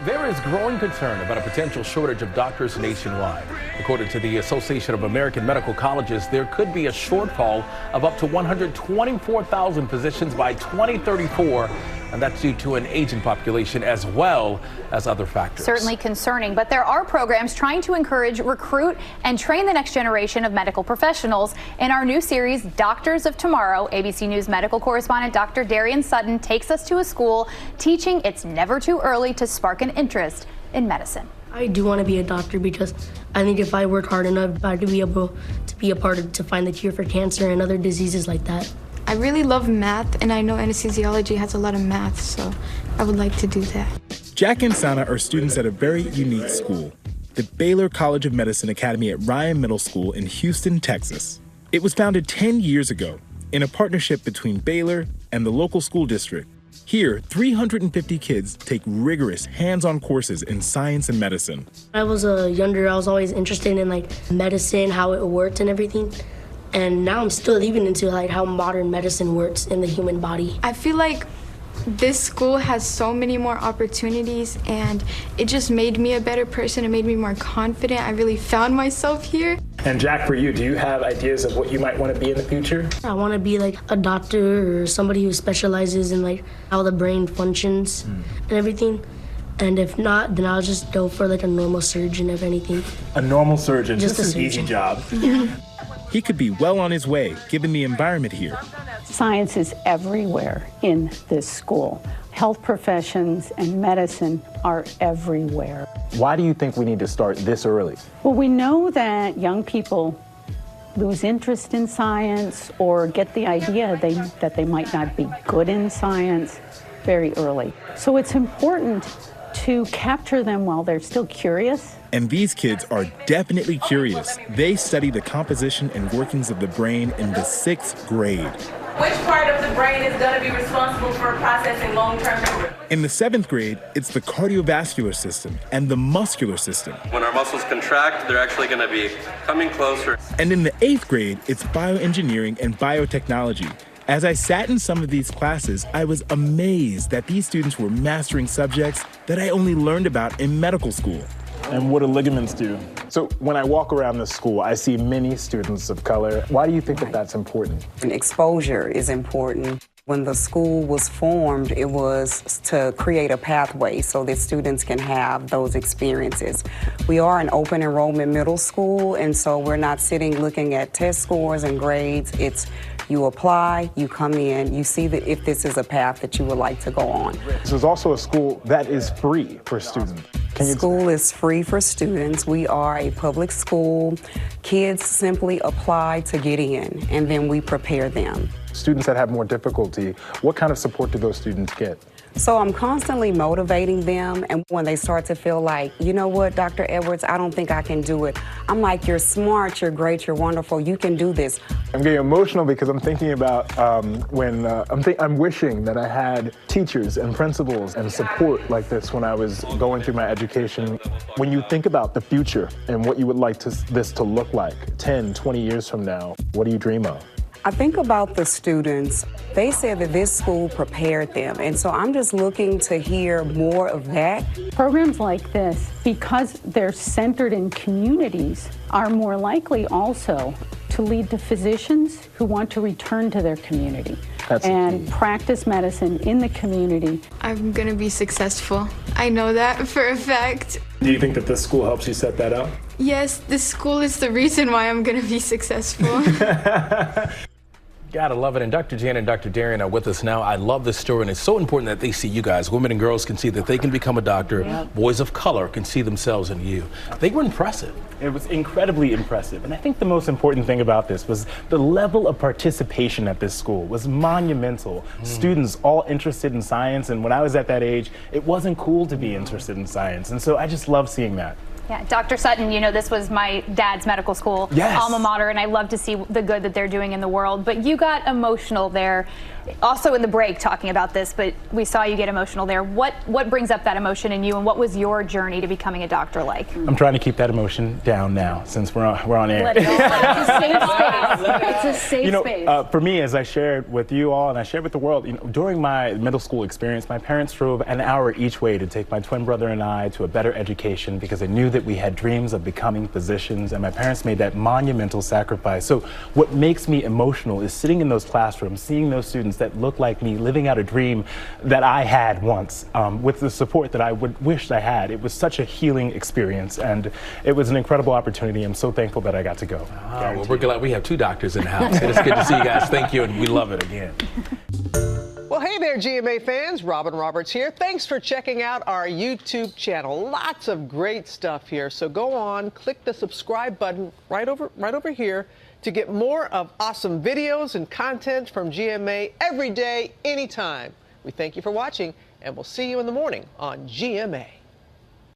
There is growing concern about a potential shortage of doctors nationwide. According to the Association of American Medical Colleges, there could be a shortfall of up to 124,000 physicians by 2034, and that's due to an aging population as well as other factors. Certainly concerning, but there are programs trying to encourage, recruit, and train the next generation of medical professionals. In our new series, Doctors of Tomorrow, ABC News medical correspondent Dr. Darien Sutton takes us to a school teaching it's never too early to spark an interest in medicine. I do want to be a doctor because I think if I work hard enough, I'd be able to be a part of to find the cure for cancer and other diseases like that. I really love math, and I know anesthesiology has a lot of math, so I would like to do that. Jack and Sana are students at a very unique school, the Baylor College of Medicine Academy at Ryan Middle School in Houston, Texas. It was founded 10 years ago in a partnership between Baylor and the local school district. Here, 350 kids take rigorous hands-on courses in science and medicine. When I was younger, I was always interested in medicine, how it worked and everything. And now I'm still even into how modern medicine works in the human body. I feel like this school has so many more opportunities, and it just made me a better person. It made me more confident. I really found myself here. And Jack, for you, do you have ideas of what you might want to be in the future? I want to be a doctor or somebody who specializes in how the brain functions and everything. And if not, then I'll just go for a normal surgeon, if anything. A normal surgeon, just an easy job. He could be well on his way, given the environment here. Science is everywhere in this school. Health professions and medicine are everywhere. Why do you think we need to start this early? Well, we know that young people lose interest in science or get the idea that they might not be good in science very early. So it's important to capture them while they're still curious. And these kids are definitely curious. They study the composition and workings of the brain in the 6th grade. Which part of the brain is going to be responsible for processing long-term memory? In the 7th grade, it's the cardiovascular system and the muscular system. When our muscles contract, they're actually going to be coming closer. And in the 8th grade, it's bioengineering and biotechnology. As I sat in some of these classes, I was amazed that these students were mastering subjects that I only learned about in medical school. And what do ligaments do? So when I walk around this school, I see many students of color. Why do you think that that's important? And exposure is important. When the school was formed, it was to create a pathway so that students can have those experiences. We are an open enrollment middle school, and so we're not sitting looking at test scores and grades. It's you apply, you come in, you see that if this is a path that you would like to go on. This is also a school that is free for students. School is free for students. We are a public school. Kids simply apply to get in, and then we prepare them. Students that have more difficulty, what kind of support do those students get? So I'm constantly motivating them, and when they start to feel like, you know what, Dr. Edwards, I don't think I can do it. I'm like, you're smart, you're great, you're wonderful, you can do this. I'm getting emotional because I'm thinking about I'm wishing that I had teachers and principals and support like this when I was going through my education. When you think about the future and what you would like this to look like 10, 20 years from now, what do you dream of? I think about the students. They said that this school prepared them, and so I'm just looking to hear more of that. Programs like this, because they're centered in communities, are more likely also to lead to physicians who want to return to their community and practice medicine in the community. I'm going to be successful. I know that for a fact. Do you think that this school helps you set that up? Yes, this school is the reason why I'm going to be successful. Gotta love it. And Dr. Jan and Dr. Darien are with us now. I love this story, and it's so important that they see you guys. Women and girls can see that they can become a doctor. Yep. Boys of color can see themselves in you. They were impressive. It was incredibly impressive. And I think the most important thing about this was the level of participation at this school was monumental. Students all interested in science, and when I was at that age, it wasn't cool to be interested in science. And so I just love seeing that. Yeah, Dr. Sutton, you know, this was my dad's medical school alma mater, and I love to see the good that they're doing in the world. But you got emotional there also in the break talking about this, but we saw you get emotional there. What brings up that emotion in you, and what was your journey to becoming a doctor like? I'm trying to keep that emotion down now since we're on air. Let it all. It's a safe space. It's a safe space. For me, as I shared with you all and I shared with the world, during my middle school experience, my parents drove an hour each way to take my twin brother and I to a better education because they knew that we had dreams of becoming physicians, and my parents made that monumental sacrifice. So what makes me emotional is sitting in those classrooms, seeing those students that look like me, living out a dream that I had once, with the support that I would wish I had. It was such a healing experience, and it was an incredible opportunity. I'm so thankful that I got to go. Well, we're glad we have 2 doctors in the house. It's good to see you guys. Thank you, and we love it again. Well, hey there, GMA fans. Robin Roberts here. Thanks for checking out our YouTube channel. Lots of great stuff here. So go on, click the subscribe button right over here to get more of awesome videos and content from GMA every day, anytime. We thank you for watching, and we'll see you in the morning on GMA.